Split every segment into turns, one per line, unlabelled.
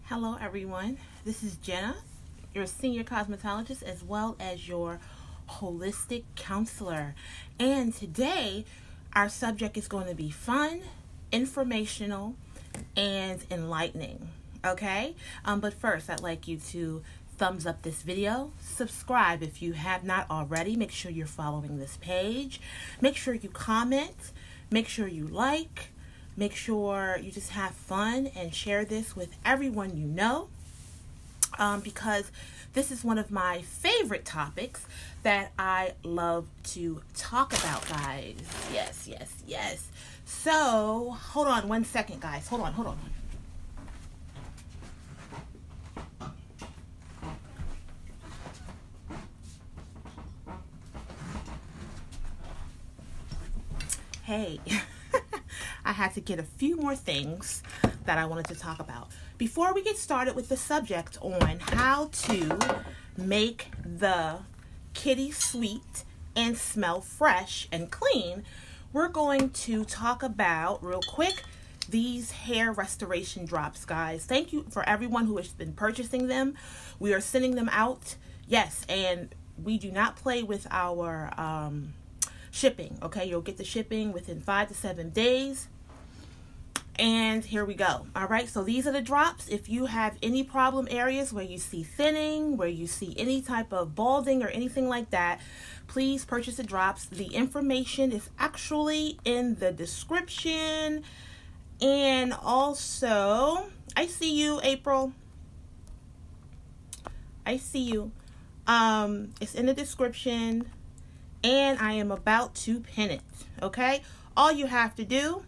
Hello everyone, this is Jenna, your senior cosmetologist as well as your holistic counselor. And today our subject is going to be fun, informational, and enlightening. Okay? But first I'd like you to thumbs up this video, subscribe if you have not already, make sure you're following this page, make sure you comment, make sure you like, make sure you just have fun and share this with everyone you know, because this is one of my favorite topics that I love to talk about, guys. Yes. So, hold on one second, guys. Hold on. Hey. I had to get a few more things that I wanted to talk about. Before we get started with the subject on how to make the kitty sweet and smell fresh and clean, we're going to talk about, real quick, these hair restoration drops, guys. Thank you for everyone who has been purchasing them. We are sending them out. Yes, and we do not play with our shipping. Okay, you'll get the shipping within 5 to 7 days. And here we go. All right, so these are the drops. If you have any problem areas where you see thinning, where you see any type of balding or anything like that, please purchase the drops. The information is actually in the description. And also, I see you, April. I see you. It's in the description. And I am about to pin it. Okay? All you have to do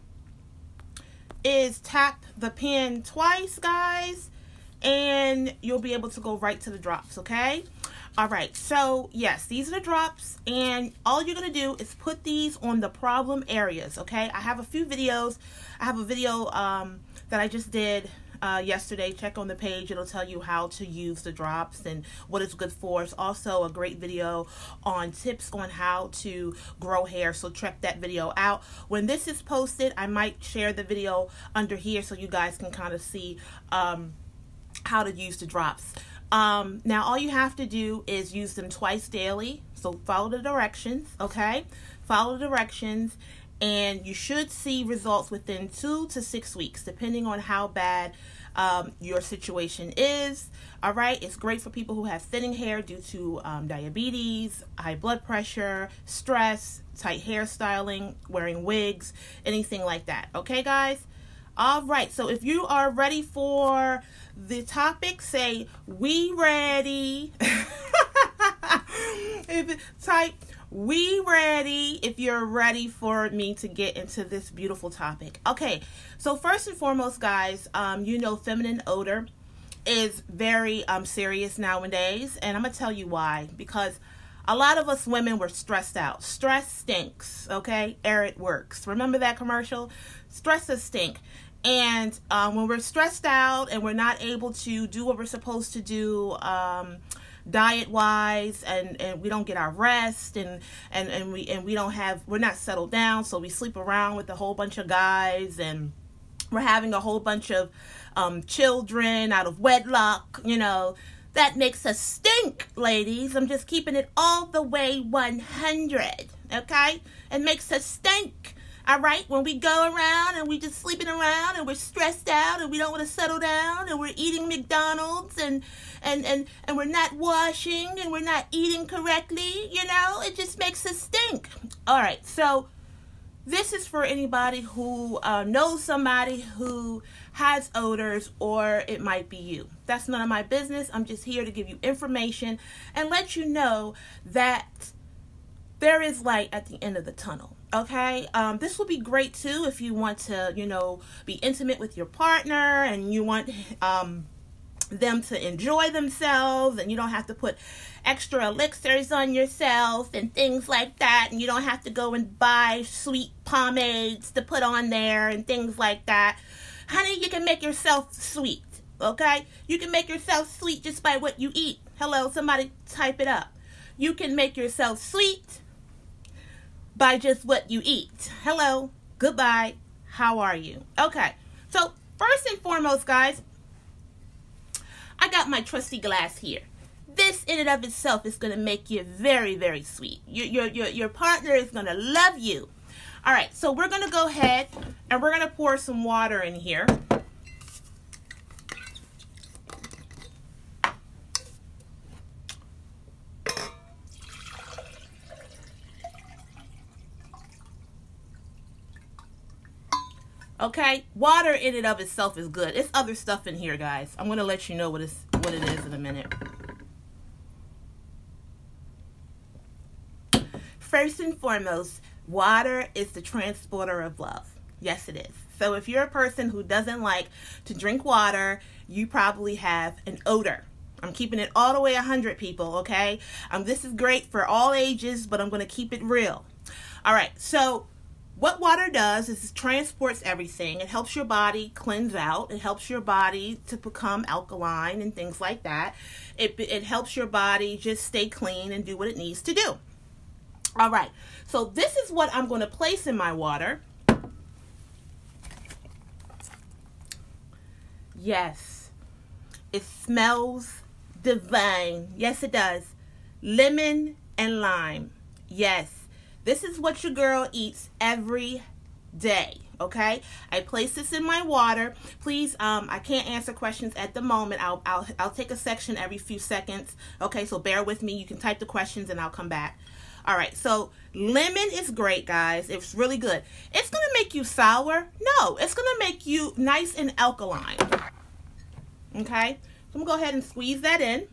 is tap the pin twice, guys, and you'll be able to go right to the drops. Okay? All right, so yes, these are the drops, and all you're gonna do is put these on the problem areas. Okay? I have a few videos. I have a video that I just did yesterday. Check on the page. It'll tell you how to use the drops and what it's good for. It's also a great video on tips on how to grow hair, so check that video out. When this is posted, I might share the video under here so you guys can kind of see how to use the drops. Now all you have to do is use them twice daily, so follow the directions. Okay, follow the directions, and you should see results within 2 to 6 weeks, depending on how bad your situation is. All right, it's great for people who have thinning hair due to diabetes, high blood pressure, stress, tight hairstyling, wearing wigs, anything like that. Okay, guys? All right, so if you are ready for the topic, say, "We ready." Type "We ready" if you're ready for me to get into this beautiful topic. Okay, so first and foremost, guys, you know feminine odor is very serious nowadays, and I'm gonna tell you why. Because a lot of us women were stressed out. Stress stinks, okay? Air it works. Remember that commercial? Stresses stink. And when we're stressed out and we're not able to do what we're supposed to do, diet wise, and we don't get our rest, and we're not settled down, so we sleep around with a whole bunch of guys, and we're having a whole bunch of children out of wedlock, you know, that makes us stink, ladies. I'm just keeping it all the way 100, okay? It makes us stink. All right, when we go around and we just sleeping around and we're stressed out and we don't want to settle down and we're eating McDonald's and we're not washing and we're not eating correctly, you know, it just makes us stink. All right, so this is for anybody who knows somebody who has odors, or it might be you. That's none of my business. I'm just here to give you information and let you know that there is light at the end of the tunnel. Okay, this will be great too if you want to, you know, be intimate with your partner and you want them to enjoy themselves, and you don't have to put extra elixirs on yourself and things like that, and you don't have to go and buy sweet pomades to put on there and things like that. Honey, you can make yourself sweet, okay? You can make yourself sweet just by what you eat. Hello, somebody type it up. You can make yourself sweet by just what you eat. Hello, goodbye, how are you? Okay, so first and foremost, guys, I got my trusty glass here. This in and of itself is going to make you very, very sweet. Your partner is going to love you. All right, so we're going to go ahead and we're going to pour some water in here. Okay, water in and of itself is good. It's other stuff in here, guys. I'm going to let you know what it is in a minute. First and foremost, water is the transporter of love. Yes, it is. So if you're a person who doesn't like to drink water, you probably have an odor. I'm keeping it all the way 100, people, okay? This is great for all ages, but I'm going to keep it real. All right, so what water does is it transports everything. It helps your body cleanse out. It helps your body to become alkaline and things like that. It helps your body just stay clean and do what it needs to do. All right, so this is what I'm going to place in my water. Yes, it smells divine. Yes, it does. Lemon and lime. Yes, this is what your girl eats every day. Okay, I place this in my water. Please, I can't answer questions at the moment. I'll take a section every few seconds. Okay, so bear with me. You can type the questions and I'll come back. All right, so lemon is great, guys. It's really good. It's going to make you sour? No, it's going to make you nice and alkaline. Okay, so I'm going to go ahead and squeeze that in.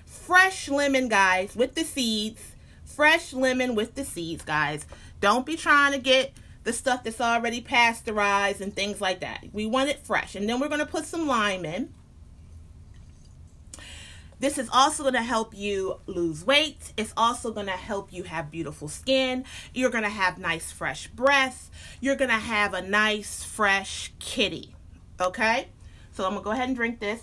Fresh lemon, guys, with the seeds. Fresh lemon with the seeds, guys. Don't be trying to get the stuff that's already pasteurized and things like that. We want it fresh. And then we're going to put some lime in. This is also going to help you lose weight. It's also going to help you have beautiful skin. You're going to have nice fresh breath. You're going to have a nice fresh kitty. Okay? So I'm going to go ahead and drink this.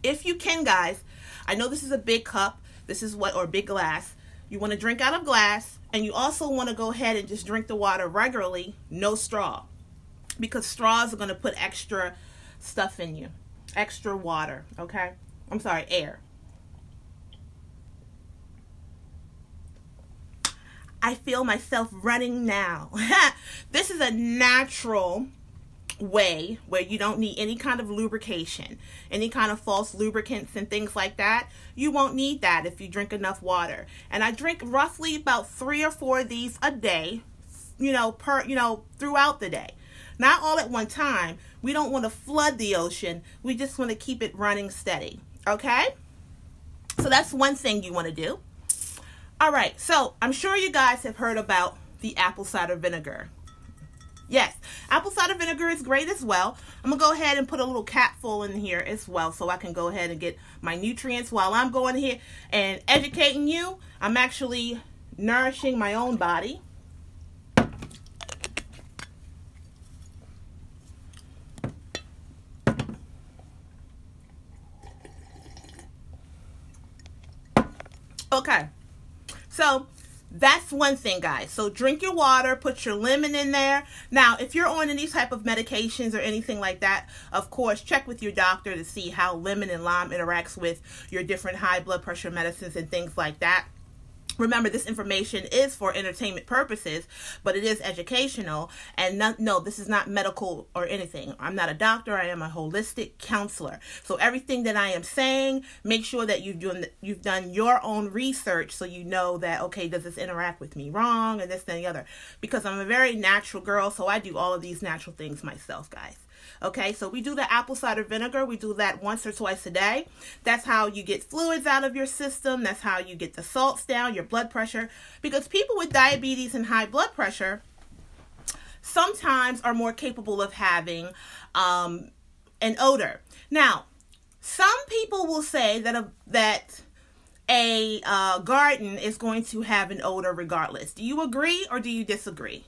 If you can, guys, I know this is a big cup. This is or big glass. You want to drink out of glass, and you also want to go ahead and just drink the water regularly, no straw. Because straws are going to put extra stuff in you. Extra water, okay? I'm sorry, air. I feel myself running now. This is a natural way where you don't need any kind of lubrication, any kind of false lubricants and things like that. You won't need that if you drink enough water. And I drink roughly about 3 or 4 of these a day, throughout the day. Not all at one time. We don't want to flood the ocean. We just want to keep it running steady. Okay? So that's one thing you want to do. All right. So I'm sure you guys have heard about the apple cider vinegar. Yes, apple cider vinegar is great as well. I'm going to go ahead and put a little capful in here as well so I can go ahead and get my nutrients while I'm going here and educating you. I'm actually nourishing my own body. Okay, so that's one thing, guys. So drink your water, put your lemon in there. Now, if you're on any type of medications or anything like that, of course, check with your doctor to see how lemon and lime interacts with your different high blood pressure medicines and things like that. Remember, this information is for entertainment purposes, but it is educational. And no, this is not medical or anything. I'm not a doctor. I am a holistic counselor. So everything that I am saying, make sure that you've done your own research so you know that, okay, does this interact with me wrong and this and the other? Because I'm a very natural girl, so I do all of these natural things myself, guys. Okay, so we do the apple cider vinegar. We do that once or twice a day. That's how you get fluids out of your system. That's how you get the salts down, your blood pressure. Because people with diabetes and high blood pressure sometimes are more capable of having an odor. Now, some people will say that a garden is going to have an odor regardless. Do you agree or do you disagree?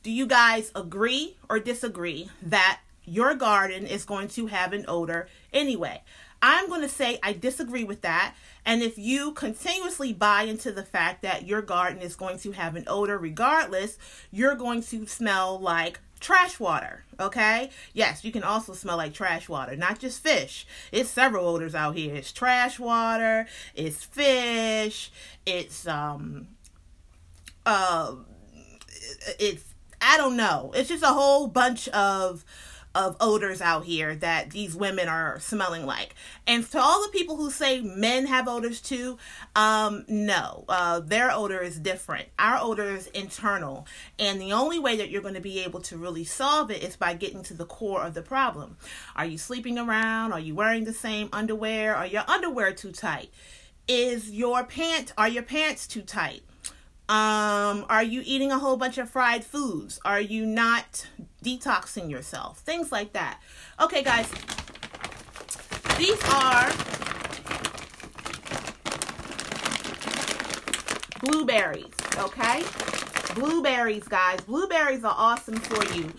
Do you guys agree or disagree that your garden is going to have an odor anyway? I'm going to say I disagree with that. And if you continuously buy into the fact that your garden is going to have an odor regardless, you're going to smell like trash water, okay? Yes, you can also smell like trash water, not just fish. It's several odors out here. It's trash water, it's fish, it's I don't know. It's just a whole bunch of odors out here that these women are smelling like. And to all the people who say men have odors too, no, their odor is different. Our odor is internal. And the only way that you're going to be able to really solve it is by getting to the core of the problem. Are you sleeping around? Are you wearing the same underwear? Are your underwear too tight? Are your pants too tight? Are you eating a whole bunch of fried foods? Are you not detoxing yourself? Things like that. Okay, guys. These are blueberries, okay? Blueberries, guys. Blueberries are awesome for you.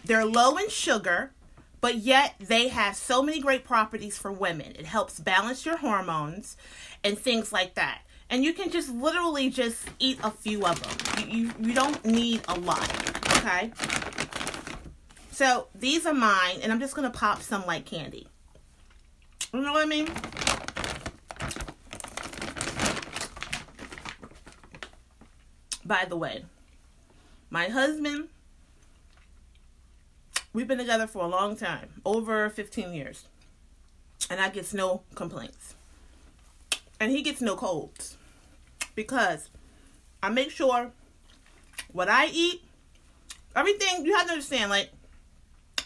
They're low in sugar, but yet they have so many great properties for women. It helps balance your hormones and things like that. And you can just literally just eat a few of them. You don't need a lot, okay? So these are mine, and I'm just going to pop some like candy. You know what I mean? By the way, my husband, we've been together for a long time, over 15 years. And I get no complaints. And he gets no colds, because I make sure what I eat, everything, you have to understand, like,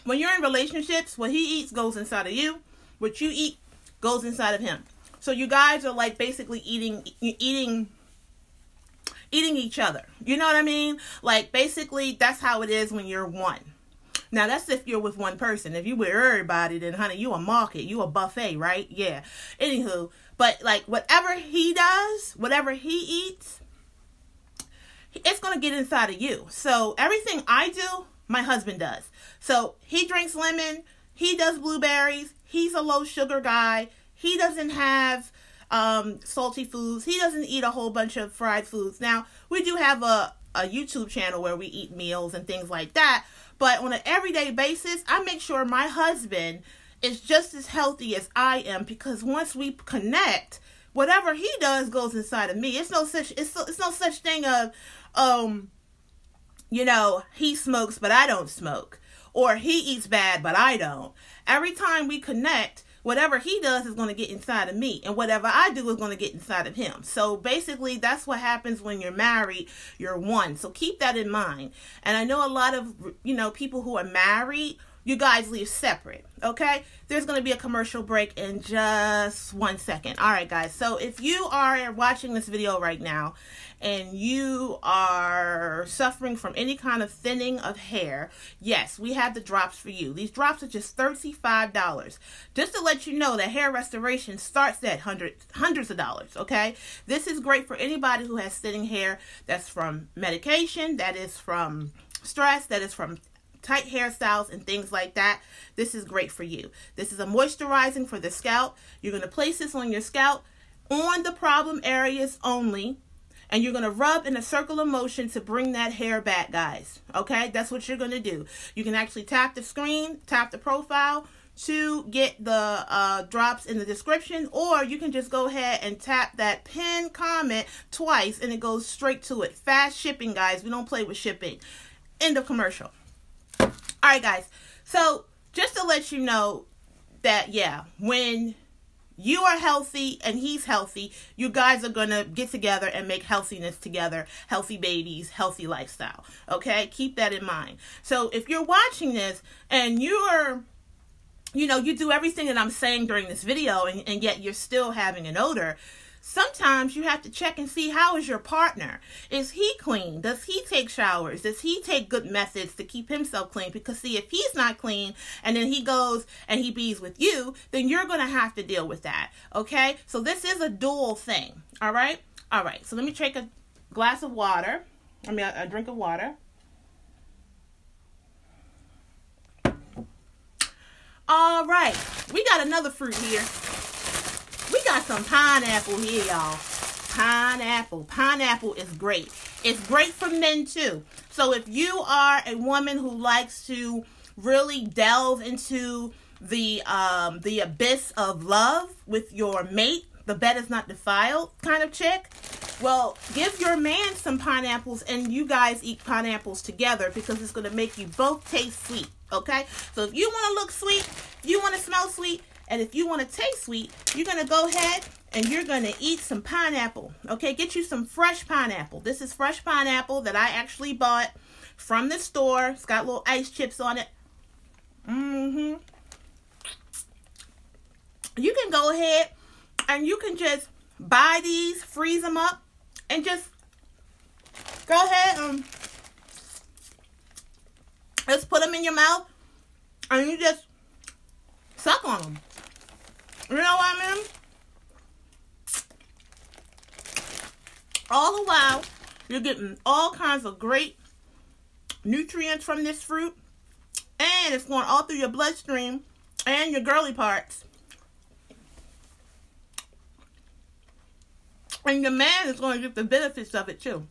when you're in relationships, what he eats goes inside of you. What you eat goes inside of him. So you guys are like basically eating each other. You know what I mean? Like, basically, that's how it is when you're one. Now, that's if you're with one person. If you with everybody, then, honey, you a market. You a buffet, right? Yeah. Anywho, but, like, whatever he does, whatever he eats, it's going to get inside of you. So, everything I do, my husband does. So, he drinks lemon. He does blueberries. He's a low-sugar guy. He doesn't have salty foods. He doesn't eat a whole bunch of fried foods. Now, we do have a YouTube channel where we eat meals and things like that. But on an everyday basis, I make sure my husband is just as healthy as I am, because once we connect, whatever he does goes inside of me. It's no such thing of you know, he smokes but I don't smoke, or he eats bad but I don't. Every time we connect, whatever he does is going to get inside of me, and whatever I do is going to get inside of him. So basically, that's what happens when you're married. You're one. So keep that in mind. And I know a lot of, you know, people who are married, you guys live separate, okay? There's going to be a commercial break in just 1 second. All right, guys. So if you are watching this video right now and you are suffering from any kind of thinning of hair, yes, we have the drops for you. These drops are just $35. Just to let you know that hair restoration starts at hundreds of dollars, okay? This is great for anybody who has thinning hair. That's from medication, that is from stress, that is from tight hairstyles and things like that. This is great for you. This is a moisturizing for the scalp. You're going to place this on your scalp on the problem areas only, and you're going to rub in a circle of motion to bring that hair back, guys. Okay? That's what you're going to do. You can actually tap the screen, tap the profile to get the drops in the description, or you can just go ahead and tap that pin comment twice and it goes straight to it. Fast shipping, guys. We don't play with shipping. End of commercial. All right, guys. So just to let you know that, yeah, when you are healthy and he's healthy, you guys are going to get together and make healthiness together, healthy babies, healthy lifestyle. Okay? Keep that in mind. So if you're watching this and you're, you know, you do everything that I'm saying during this video and yet you're still having an odor, sometimes you have to check and see, how is your partner? Is he clean? Does he take showers? Does he take good methods to keep himself clean? Because see, if he's not clean and then he goes and he bees with you, then you're going to have to deal with that. Okay? So this is a dual thing. All right? All right. So let me take a glass of water. I mean, a drink of water. All right. We got another fruit here. We got some pineapple here, y'all. Pineapple. Pineapple is great. It's great for men, too. So So if you are a woman who likes to really delve into the abyss of love with your mate, the bed is not defiled kind of chick, well, give your man some pineapples and you guys eat pineapples together, because it's going to make you both taste sweet, okay? So if you want to look sweet, if you want to smell sweet, and if you want to taste sweet, you're going to go ahead and you're going to eat some pineapple, okay? Get you some fresh pineapple. This is fresh pineapple that I actually bought from the store. It's got little ice chips on it. You can go ahead and you can just buy these, freeze them up, and just go ahead and just put them in your mouth, and you just suck on them. You know what I mean? All the while, you're getting all kinds of great nutrients from this fruit, and it's going all through your bloodstream and your girly parts. And your man is going to get the benefits of it too.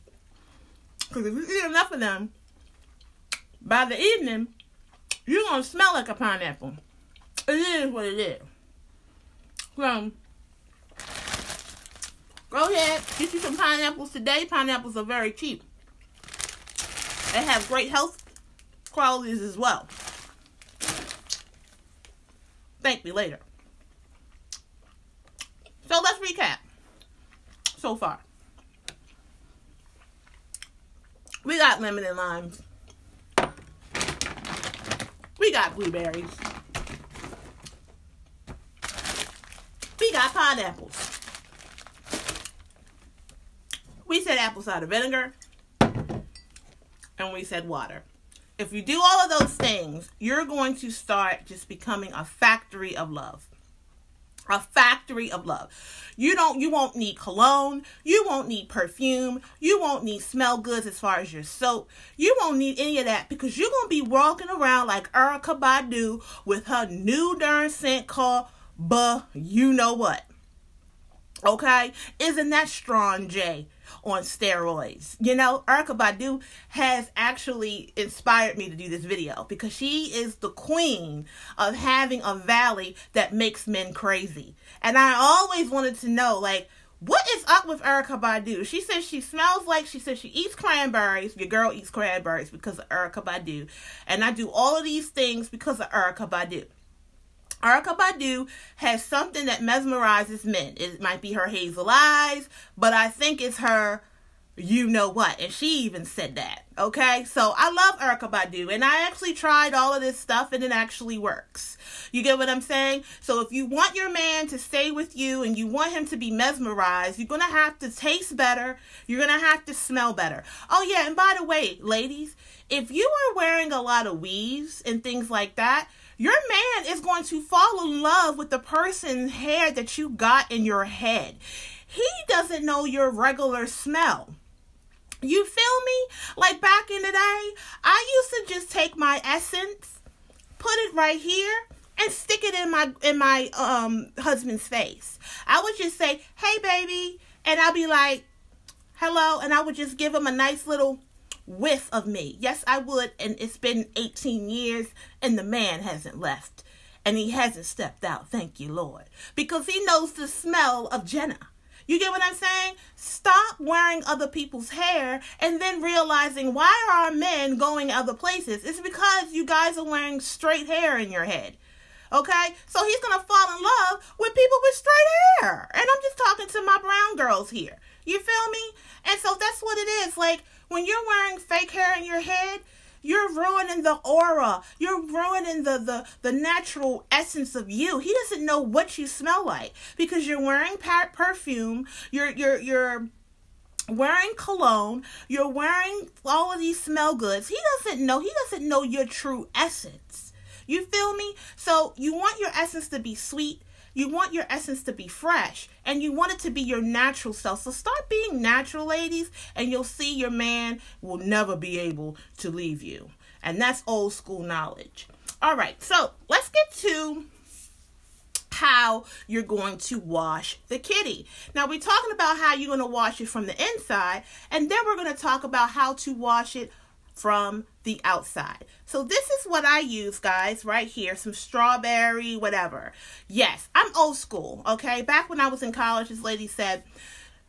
Because if you eat enough of them, by the evening, you're going to smell like a pineapple. It is what it is. So, go ahead, get you some pineapples today. Pineapples are very cheap. They have great health qualities as well. Thank me later. So let's recap. So far, we got lemon and limes. We got blueberries. We got pineapples. We said apple cider vinegar. And we said water. If you do all of those things, you're going to start just becoming a factory of love. A factory of love. You won't need cologne. You won't need perfume. You won't need smell goods as far as your soap. You won't need any of that, because you're going to be walking around like Erykah Badu with her new darn scent called you know what. Okay? Isn't that Strong J on steroids? You know, Erykah Badu has actually inspired me to do this video, because she is the queen of having a valley that makes men crazy. And I always wanted to know, like, what is up with Erykah Badu? She says she smells like, she says she eats cranberries. Your girl eats cranberries because of Erykah Badu. And I do all of these things because of Erykah Badu. Erykah Badu has something that mesmerizes men. It might be her hazel eyes, but I think it's her you know what. And she even said that. Okay? So I love Erykah Badu. And I actually tried all of this stuff, and it actually works. You get what I'm saying? So if you want your man to stay with you and you want him to be mesmerized, you're going to have to taste better. You're going to have to smell better. Oh, yeah. And by the way, ladies, if you are wearing a lot of weaves and things like that, your man is going to fall in love with the person's hair that you got in your head. He doesn't know your regular smell. You feel me? Like back in the day, I used to just take my essence, put it right here, and stick it in my husband's face. I would just say, "Hey, baby," and I'd be like, "Hello," and I would just give him a nice little whiff of me. Yes, I would. And it's been 18 years and the man hasn't left, and he hasn't stepped out. Thank you, Lord, because he knows the smell of Jenna. You get what I'm saying? Stop wearing other people's hair and then realizing, why are our men going other places? It's because you guys are wearing straight hair in your head. Okay? So he's going to fall in love with people with straight hair. And I'm just talking to my brown girls here. You feel me? And so that's what it is. Like, when you're wearing fake hair in your head, you're ruining the aura. You're ruining the natural essence of you. He doesn't know what you smell like because you're wearing perfume. You're wearing cologne. You're wearing all of these smell goods. He doesn't know your true essence. You feel me? So you want your essence to be sweet. You want your essence to be fresh, and you want it to be your natural self. So start being natural, ladies, and you'll see your man will never be able to leave you. And that's old school knowledge. All right, so let's get to how you're going to wash the kitty. Now, we're talking about how you're going to wash it from the inside, and then we're going to talk about how to wash it from the outside. So this is what I use, guys, right here. Some strawberry, whatever. Yes, I'm old school, okay? Back when I was in college, this lady said,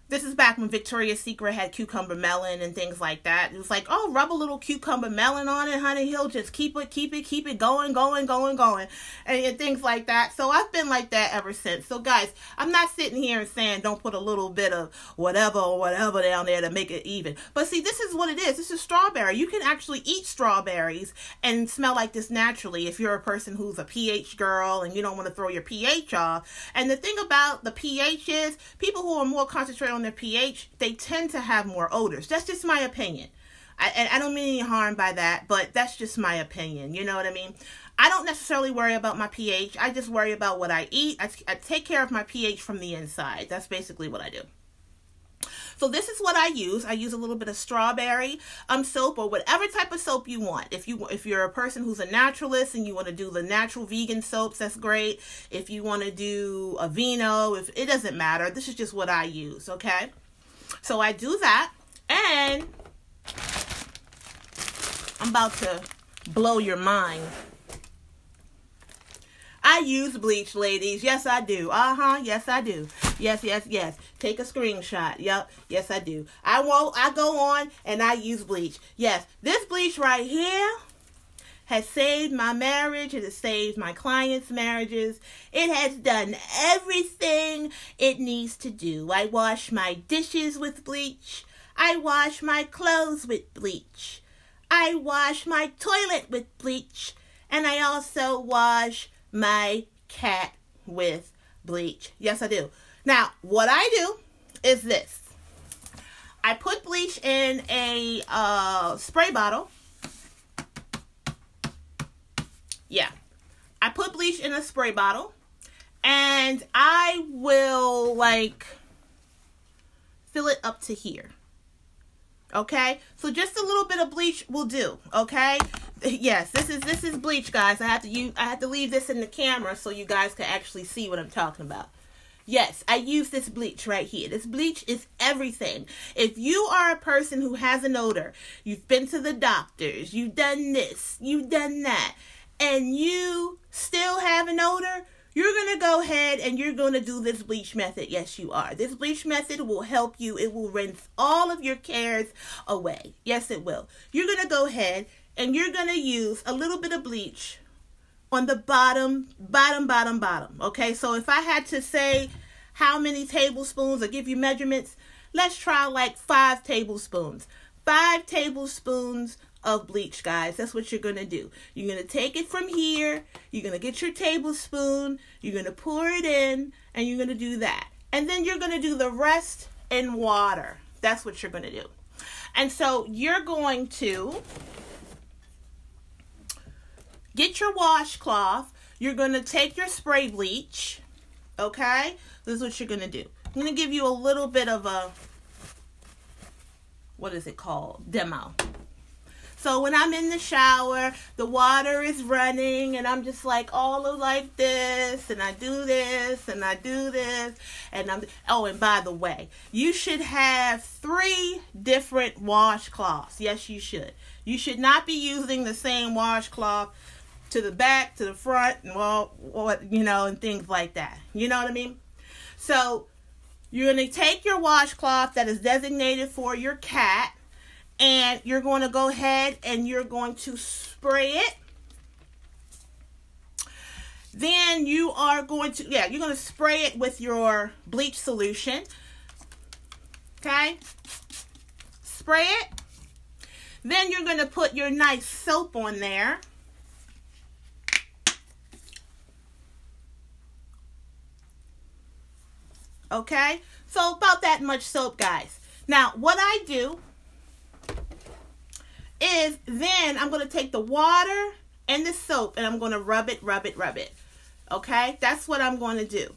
this is back when Victoria's Secret had cucumber melon and things like that. It was like, oh, rub a little cucumber melon on it, honey. He'll just keep it going, and things like that. So I've been like that ever since. So guys, I'm not sitting here and saying don't put a little bit of whatever down there to make it even. But see, this is what it is. This is strawberry. You can actually eat strawberries and smell like this naturally if you're a person who's a pH girl and you don't want to throw your pH off. And the thing about the pH is people who are more concentrated on their pH, they tend to have more odors. That's just my opinion. I don't mean any harm by that, but that's just my opinion. You know what I mean? I don't necessarily worry about my pH. I just worry about what I eat. I take care of my pH from the inside. That's basically what I do. So this is what I use. I use a little bit of strawberry soap or whatever type of soap you want. If you're a person who's a naturalist and you want to do the natural vegan soaps, that's great. If you want to do a vino, it doesn't matter. This is just what I use, okay? So I do that, and I'm about to blow your mind. I use bleach, ladies. Yes, I do. Yes, I do. Yes. Take a screenshot. Yep. Yes, I do. I go on and I use bleach. Yes. This bleach right here has saved my marriage. It has saved my clients' marriages. It has done everything it needs to do. I wash my dishes with bleach. I wash my clothes with bleach. I wash my toilet with bleach. And I also wash my cat with bleach. Yes, I do. Now, what I do is this. I put bleach in a spray bottle. Yeah. I put bleach in a spray bottle. And I will, fill it up to here. Okay? So just a little bit of bleach will do. Okay? Yes, this is bleach, guys. I have to leave this in the camera so you guys can actually see what I'm talking about. Yes, I use this bleach right here. This bleach is everything. If you are a person who has an odor, you've been to the doctors, you've done this, you've done that, and you still have an odor, you're going to go ahead and you're going to do this bleach method. Yes, you are. This bleach method will help you. It will rinse all of your cares away. Yes, it will. You're going to go ahead and you're going to use a little bit of bleach on the bottom. Okay, so if I had to say how many tablespoons or give you measurements, let's try 5 tablespoons. 5 tablespoons of bleach, guys. That's what you're going to do. You're going to take it from here. You're going to get your tablespoon. You're going to pour it in, and you're going to do that. And then you're going to do the rest in water. That's what you're going to do. And so you're going to get your washcloth. You're going to take your spray bleach. Okay? This is what you're going to do. I'm going to give you a little bit of a, what is it called? Demo. So when I'm in the shower, the water is running and I'm just like this, and I do this, and I do this, and and by the way, you should have 3 different washcloths. Yes, you should. You should not be using the same washcloth to the back, to the front, and and things like that. You know what I mean? So you're going to take your washcloth that is designated for your cat, and you're going to go ahead and you're going to spray it. Then you are going to, you're going to spray it with your bleach solution. Okay? Spray it. Then you're going to put your nice soap on there. Okay? So about that much soap, guys. Now, what I do is then I'm going to take the water and the soap and I'm going to rub it. Okay? That's what I'm going to do.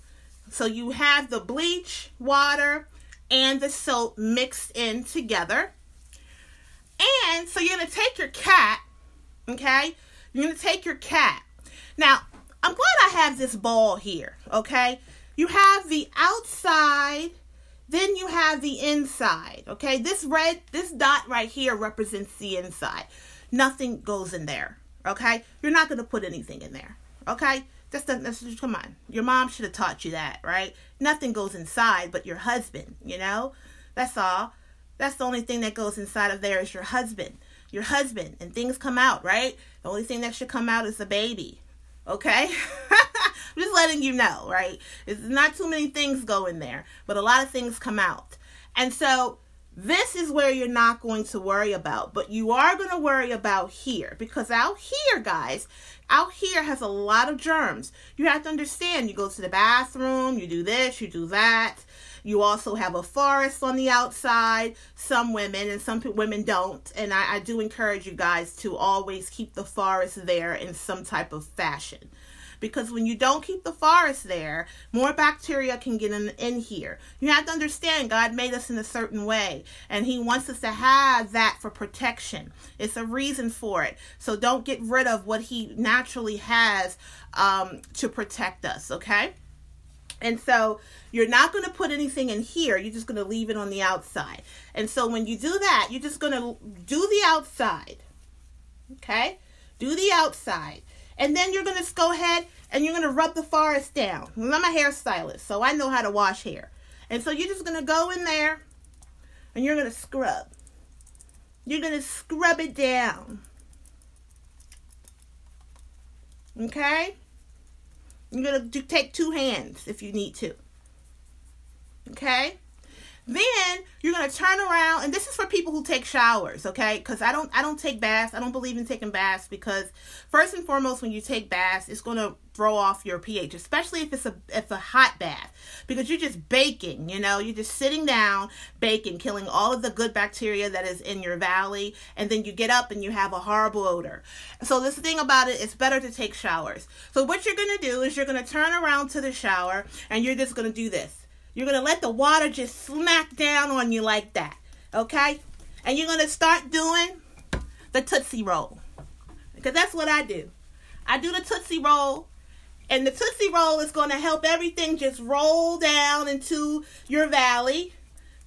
So you have the bleach, water, and the soap mixed in together. And so you're going to take your cat, okay? You're going to take your cat. Now, I'm glad I have this ball here, okay? You have the outside Then you have the inside, okay? This dot right here represents the inside. Nothing goes in there, okay? You're not going to put anything in there, okay? Come on. Your mom should have taught you that, right? Nothing goes inside but your husband, you know? That's all. That's the only thing that goes inside of there is your husband. Your husband. And things come out, right? The only thing that should come out is the baby, okay? I'm just letting you know, right? It's not too many things go in there, but a lot of things come out. And so this is where you're not going to worry about, but you are going to worry about here, because out here, guys, out here has a lot of germs. You have to understand, you go to the bathroom, you do this, you do that. You also have a forest on the outside. Some women and some women don't. And I do encourage you guys to always keep the forest there in some type of fashion. Because when you don't keep the forest there, more bacteria can get in here. You have to understand, God made us in a certain way. And he wants us to have that for protection. It's a reason for it. So don't get rid of what he naturally has to protect us, okay? And so you're not going to put anything in here. You're just going to leave it on the outside. And so when you do that, you're just going to do the outside. Okay? Do the outside. And then you're going to go ahead and you're going to rub the forest down. I'm a hairstylist, so I know how to wash hair. And so you're just going to go in there and you're going to scrub. You're going to scrub it down. Okay? You're going to take 2 hands if you need to. Okay? Then you're going to turn around, and this is for people who take showers, okay? Because I don't take baths. I don't believe in taking baths because first and foremost, when you take baths, it's going to throw off your pH, especially if it's a hot bath, because you're just baking, you know, you're just sitting down, baking, killing all of the good bacteria that is in your valley, and then you get up and you have a horrible odor. So this thing about it, it's better to take showers. So what you're going to do is you're going to turn around to the shower, and you're just going to do this. You're going to let the water just smack down on you like that, okay? And you're going to start doing the Tootsie Roll, because that's what I do. I do the Tootsie Roll, and the Tootsie Roll is going to help everything just roll down into your valley.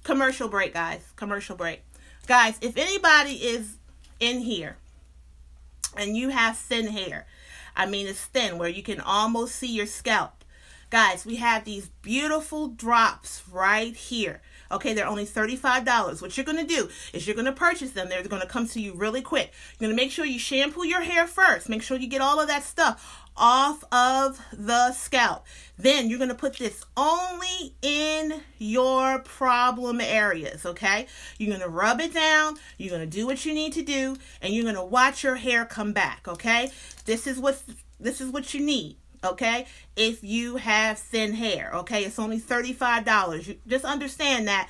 Commercial break, guys. Commercial break. Guys, if anybody is in here and you have thin hair, I mean it's thin where you can almost see your scalp, guys, we have these beautiful drops right here. Okay, they're only $35. What you're going to do is you're going to purchase them. They're going to come to you really quick. You're going to make sure you shampoo your hair first. Make sure you get all of that stuff off of the scalp. Then you're going to put this only in your problem areas, okay? You're going to rub it down. You're going to do what you need to do, and you're going to watch your hair come back, okay? This is what you need. Okay, if you have thin hair, okay, it's only $35. You just understand that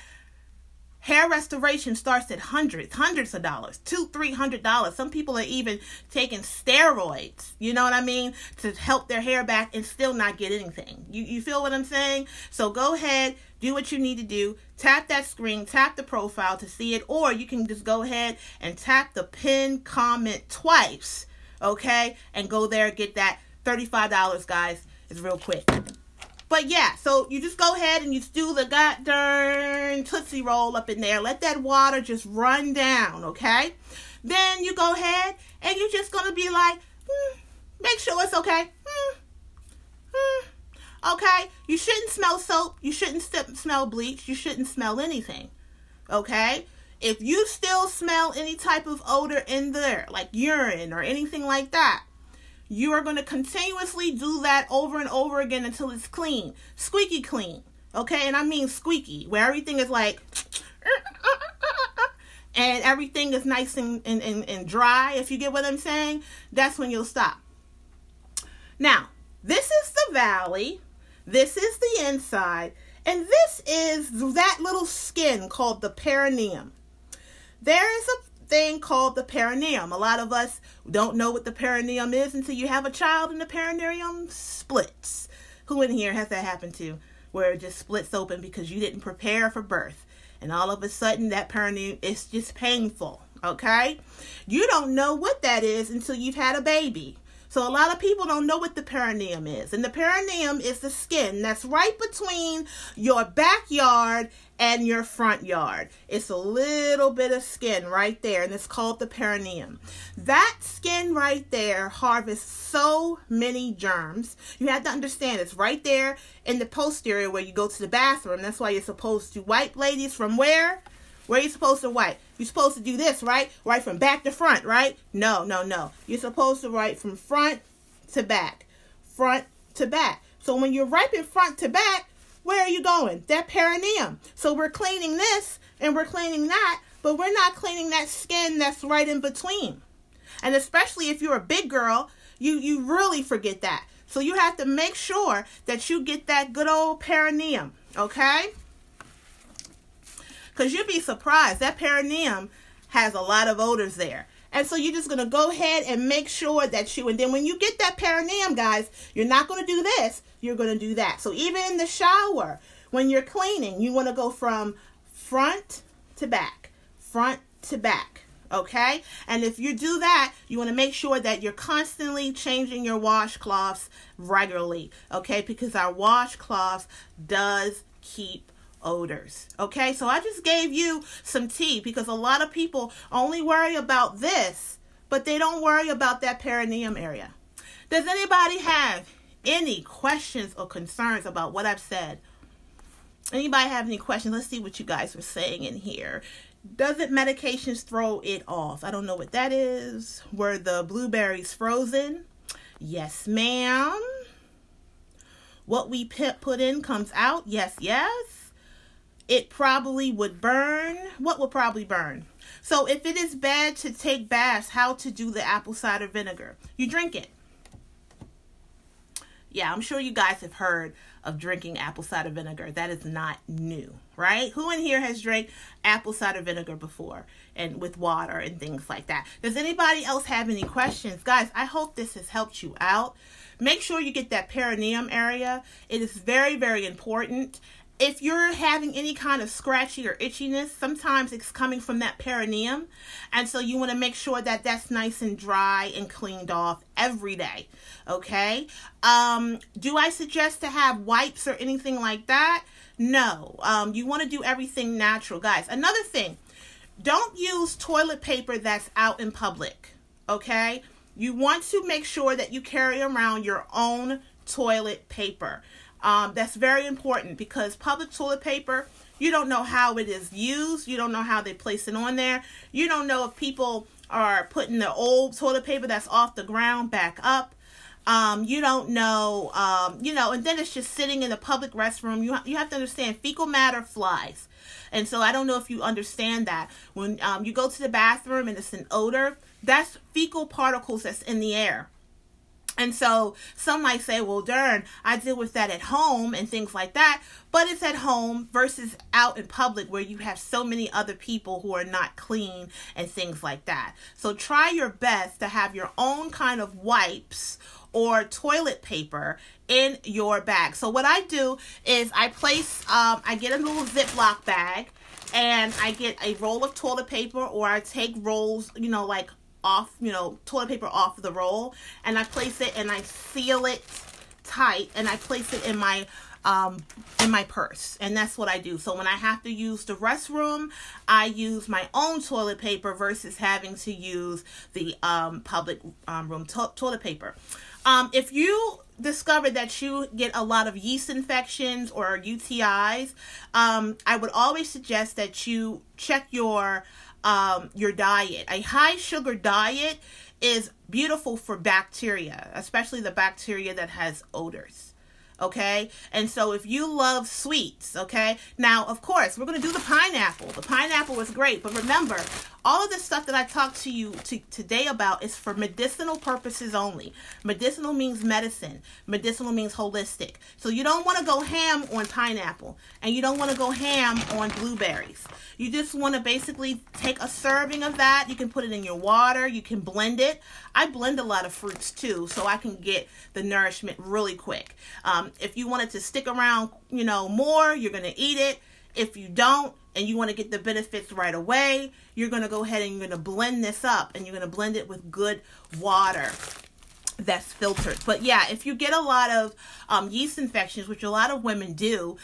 hair restoration starts at hundreds of dollars, $200-$300. Some people are even taking steroids, you know what I mean, to help their hair back and still not get anything. You feel what I'm saying? So go ahead, do what you need to do. Tap that screen, tap the profile to see it, or you can just go ahead and tap the pin comment twice, okay, and go there and get that. $35, guys, is real quick. But yeah, so you just go ahead and you do the goddamn Tootsie Roll up in there. Let that water just run down, okay? Then you go ahead and you're just going to be like, make sure it's okay. Okay? You shouldn't smell soap. You shouldn't smell bleach. You shouldn't smell anything, okay? If you still smell any type of odor in there, like urine or anything like that, you are going to continuously do that over and over again until it's clean. Squeaky clean. Okay? And I mean squeaky, where everything is like, and everything is nice and dry, if you get what I'm saying. That's when you'll stop. Now, this is the valley. This is the inside. And this is that little skin called the perineum. There is a thing called the perineum. A lot of us don't know what the perineum is until you have a child and the perineum splits. Who in here has that happened to, where it just splits open because you didn't prepare for birth, and all of a sudden that perineum is just painful, okay? You don't know what that is until you've had a baby. So a lot of people don't know what the perineum is. And the perineum is the skin that's right between your backyard and your front yard. It's a little bit of skin right there, and it's called the perineum. That skin right there harvests so many germs. You have to understand it's right there in the posterior where you go to the bathroom. That's why you're supposed to wipe, ladies, from where? Where are you supposed to wipe? You're supposed to do this, right? Right from back to front, right? No, no, no. You're supposed to wipe from front to back. Front to back. So when you're wiping front to back, where are you going? That perineum. So we're cleaning this and we're cleaning that, but we're not cleaning that skin that's right in between. And especially if you're a big girl, you really forget that. So you have to make sure that you get that good old perineum, okay? Because you'd be surprised. That perineum has a lot of odors there. And so you're just going to go ahead and make sure that and then when you get that perineum, guys, you're not going to do this. You're going to do that. So even in the shower, when you're cleaning, you want to go from front to back, okay? And if you do that, you want to make sure that you're constantly changing your washcloths regularly, okay? Because our washcloths does keep odors, okay? So I just gave you some tea because a lot of people only worry about this, but they don't worry about that perineum area. Does anybody have any questions or concerns about what I've said? Anybody have any questions? Let's see what you guys were saying in here. Doesn't medications throw it off? I don't know what that is. Were the blueberries frozen? Yes, ma'am. What we put in comes out? Yes, yes. It probably would burn. What would probably burn? So if it is bad to take baths, how to do the apple cider vinegar? You drink it. Yeah, I'm sure you guys have heard of drinking apple cider vinegar. That is not new, right? Who in here has drank apple cider vinegar before and with water and things like that? Does anybody else have any questions? Guys, I hope this has helped you out. Make sure you get that perineum area. It is very, very important. If you're having any kind of scratchy or itchiness, sometimes it's coming from that perineum. And so you want to make sure that that's nice and dry and cleaned off every day. Okay? Do I suggest to have wipes or anything like that? No. You want to do everything natural. Guys, another thing, don't use toilet paper that's out in public. Okay? You want to make sure that you carry around your own toilet paper. That's very important because public toilet paper, you don't know how it is used. You don't know how they place it on there. You don't know if people are putting the old toilet paper that's off the ground back up. You don't know, and then it's just sitting in the public restroom. You have to understand fecal matter flies. And so I don't know if you understand that. When you go to the bathroom and it's an odor, that's fecal particles that's in the air. And so some might say, well, darn, I deal with that at home and things like that. But it's at home versus out in public where you have so many other people who are not clean and things like that. So try your best to have your own kind of wipes or toilet paper in your bag. So what I do is I get a little Ziploc bag and I get a roll of toilet paper, or I take rolls, off, toilet paper off the roll, and I place it and I seal it tight, and I place it in my purse, and that's what I do. So when I have to use the restroom, I use my own toilet paper versus having to use the public room toilet paper. If you discover that you get a lot of yeast infections or UTIs, I would always suggest that you check your diet. A high sugar diet is beautiful for bacteria, especially the bacteria that has odors. Okay, and so if you love sweets, okay, now of course we're going to do the pineapple. The pineapple is great, but remember, all of the stuff that I talked to you today about is for medicinal purposes only. Medicinal means medicine. Medicinal means holistic. So you don't want to go ham on pineapple, and you don't want to go ham on blueberries. You just want to basically take a serving of that. You can put it in your water. You can blend it. I blend a lot of fruits too, so I can get the nourishment really quick. If you want it to stick around, more, you're going to eat it. If you don't, and you want to get the benefits right away, you're going to go ahead and you're going to blend this up, and you're going to blend it with good water. that's filtered. But yeah, if you get a lot of yeast infections, which a lot of women do,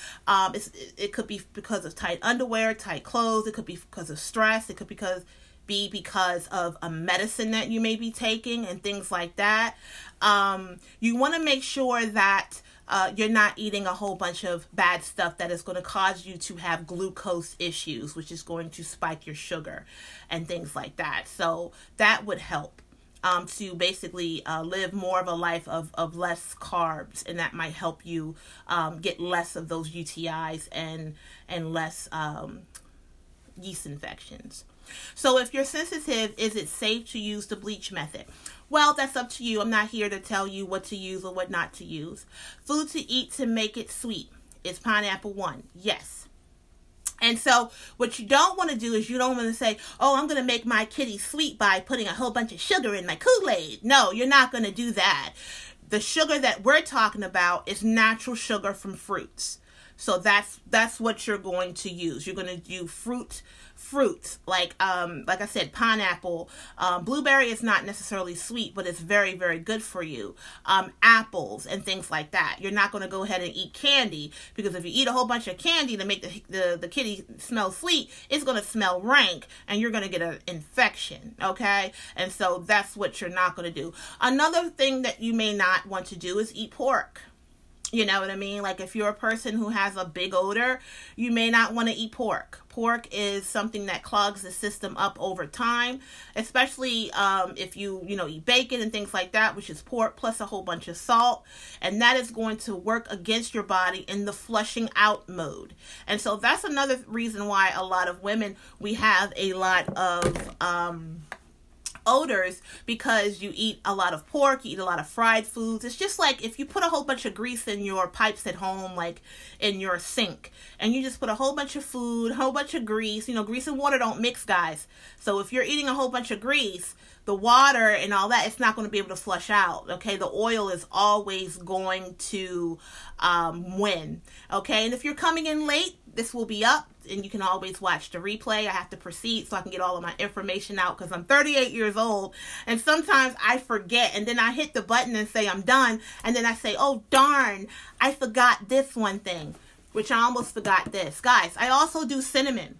it could be because of tight underwear, tight clothes. It could be because of stress. It could be because of a medicine that you may be taking and things like that. You want to make sure that you're not eating a whole bunch of bad stuff that is going to cause you to have glucose issues, which is going to spike your sugar and things like that. So that would help. To basically live more of a life of less carbs, and that might help you get less of those UTIs and less yeast infections. So if you're sensitive, is it safe to use the bleach method? Well, that's up to you. I'm not here to tell you what to use or what not to use. Food to eat to make it sweet. Is pineapple one? Yes. And so what you don't want to do is you don't want to say, oh, I'm going to make my kitty sweet by putting a whole bunch of sugar in my Kool-Aid. No, you're not going to do that. The sugar that we're talking about is natural sugar from fruits. So that's what you're going to use. You're going to do fruits like I said, pineapple. Blueberry is not necessarily sweet, but it's very, very good for you. Apples and things like that. You're not going to go ahead and eat candy, because if you eat a whole bunch of candy to make the kitty smell sweet, it's going to smell rank and you're going to get an infection. Okay, and so that's what you're not going to do. Another thing that you may not want to do is eat pork. You know what I mean? Like if you're a person who has a big odor, you may not want to eat pork. Pork is something that clogs the system up over time, especially if you eat bacon and things like that, which is pork plus a whole bunch of salt. And that is going to work against your body in the flushing out mode. And so that's another reason why a lot of women, we have a lot of odors, because you eat a lot of pork, you eat a lot of fried foods. It's just like if you put a whole bunch of grease in your pipes at home, like in your sink, and you just put a whole bunch of food, a whole bunch of grease. Grease and water don't mix, guys. So if you're eating a whole bunch of grease, the water and all that, it's not going to be able to flush out. Okay, the oil is always going to win. Okay, and if you're coming in late, this will be up and you can always watch the replay. I have to proceed so I can get all of my information out, because I'm 38 years old and sometimes I forget, and then I hit the button and say I'm done, and then I say, oh darn, I forgot this one thing, which I almost forgot this. Guys, I also do cinnamon.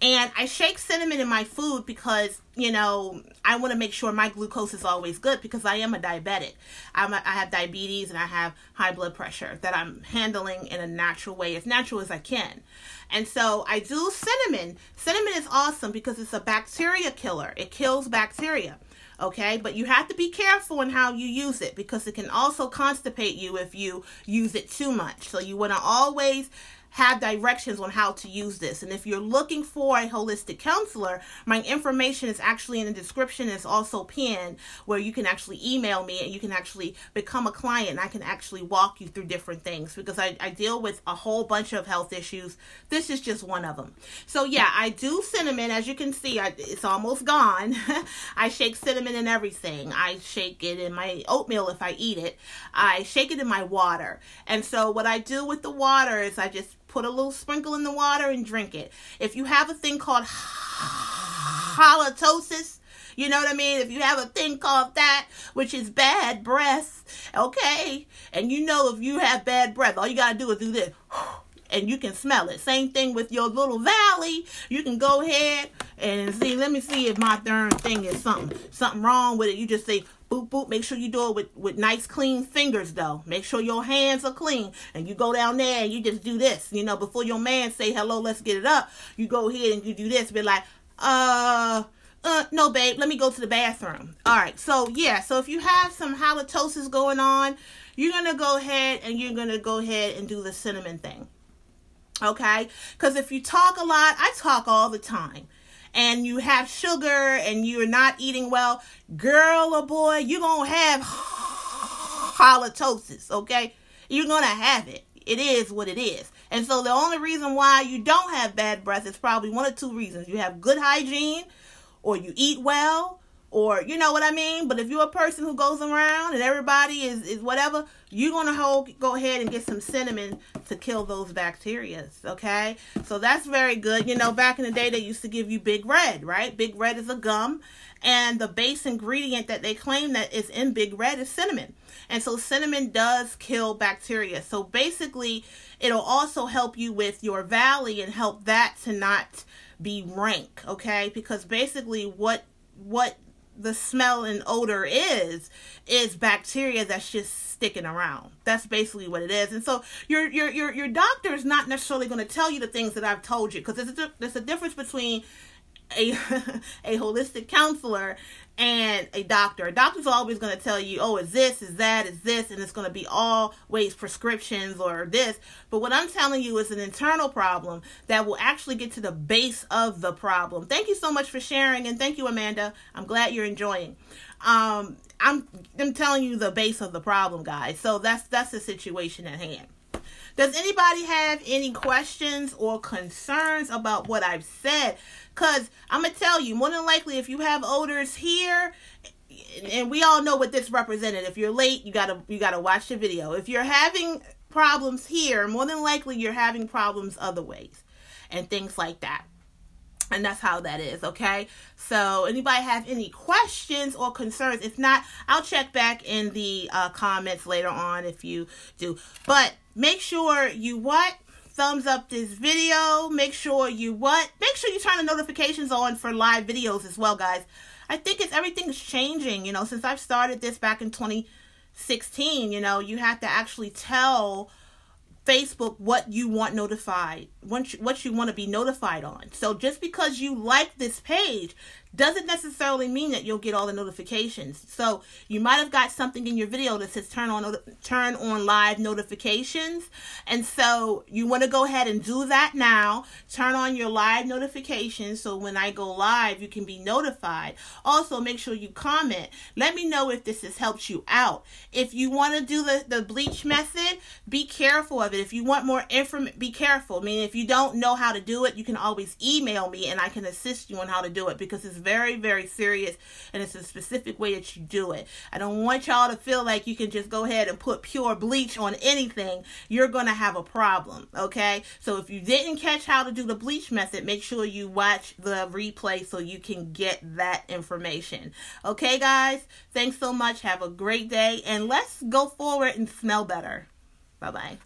And I shake cinnamon in my food because, I want to make sure my glucose is always good, because I am a diabetic. I have diabetes and I have high blood pressure that I'm handling in a natural way, as natural as I can. And so I do cinnamon. Cinnamon is awesome because it's a bacteria killer. It kills bacteria. Okay, but you have to be careful in how you use it, because it can also constipate you if you use it too much. So you want to always have directions on how to use this. And if you're looking for a holistic counselor, my information is actually in the description. It's also pinned, where you can actually email me and you can actually become a client, and I can actually walk you through different things, because I deal with a whole bunch of health issues. This is just one of them. So yeah, I do cinnamon. As you can see, it's almost gone. I shake cinnamon in everything. I shake it in my oatmeal if I eat it. I shake it in my water. And so what I do with the water is I just put a little sprinkle in the water and drink it. If you have a thing called halitosis, you know what I mean? If you have a thing called that, which is bad breath, okay? And if you have bad breath, all you got to do is do this, and you can smell it. Same thing with your little valley. You can go ahead and see, let me see if my darn thing is something wrong with it. You just say, boop, boop. Make sure you do it with nice, clean fingers, though. Make sure your hands are clean. And you go down there and you just do this. Before your man say, hello, let's get it up, you go ahead and you do this. Be like, no, babe, let me go to the bathroom. All right. So, yeah. So, if you have some halitosis going on, you're going to go ahead and do the cinnamon thing. Okay? Because if you talk a lot, I talk all the time, and you have sugar and you're not eating well, girl or boy, you're going to have halitosis, okay? You're going to have it. It is what it is. And so the only reason why you don't have bad breath is probably one of two reasons. You have good hygiene, or you eat well, or you know what I mean? But if you're a person who goes around and everybody is whatever, you're going to go ahead and get some cinnamon to kill those bacteria, okay? So that's very good. Back in the day, they used to give you Big Red, right? Big Red is a gum, And the base ingredient that they claim that is in Big Red is cinnamon. And so cinnamon does kill bacteria. So basically, it'll also help you with your valley and help that to not be rank, okay? Because basically what the smell and odor is bacteria that's just sticking around. That's basically what it is. And so your doctor is not necessarily going to tell you the things that I've told you, because there's a difference between a holistic counselor and a doctor. A doctor's always going to tell you, oh, is this, is that, is this, and it's going to be always prescriptions or this. But what I'm telling you is an internal problem that will actually get to the base of the problem. Thank you so much for sharing, and thank you, Amanda. I'm glad you're enjoying. I'm telling you the base of the problem, guys. So that's the situation at hand. Does anybody have any questions or concerns about what I've said? Because I'm going to tell you, more than likely, if you have odors here, and we all know what this represented. If you're late, you gotta watch the video. If you're having problems here, more than likely you're having problems other ways and things like that. And that's how that is, okay? So anybody have any questions or concerns? If not, I'll check back in the comments later on if you do. But make sure you thumbs up this video. Make sure you turn the notifications on for live videos as well, guys. I think everything's changing, since I've started this back in 2016, you have to actually tell Facebook what you want notified, what you want to be notified on. So just because you like this page doesn't necessarily mean that you'll get all the notifications. So you might have got something in your video that says turn on live notifications. And so you want to go ahead and do that now. Turn on your live notifications so when I go live, you can be notified. Also, make sure you comment. Let me know if this has helped you out. If you want to do the bleach method, be careful of it. If you want more information, be careful. I mean, if you don't know how to do it, you can always email me and I can assist you on how to do it, because it's very, very serious and it's a specific way that you do it. I don't want y'all to feel like you can just go ahead and put pure bleach on anything. You're going to have a problem, okay? So if you didn't catch how to do the bleach method, make sure you watch the replay so you can get that information. Okay, guys? Thanks so much. Have a great day, and let's go forward and smell better. Bye-bye.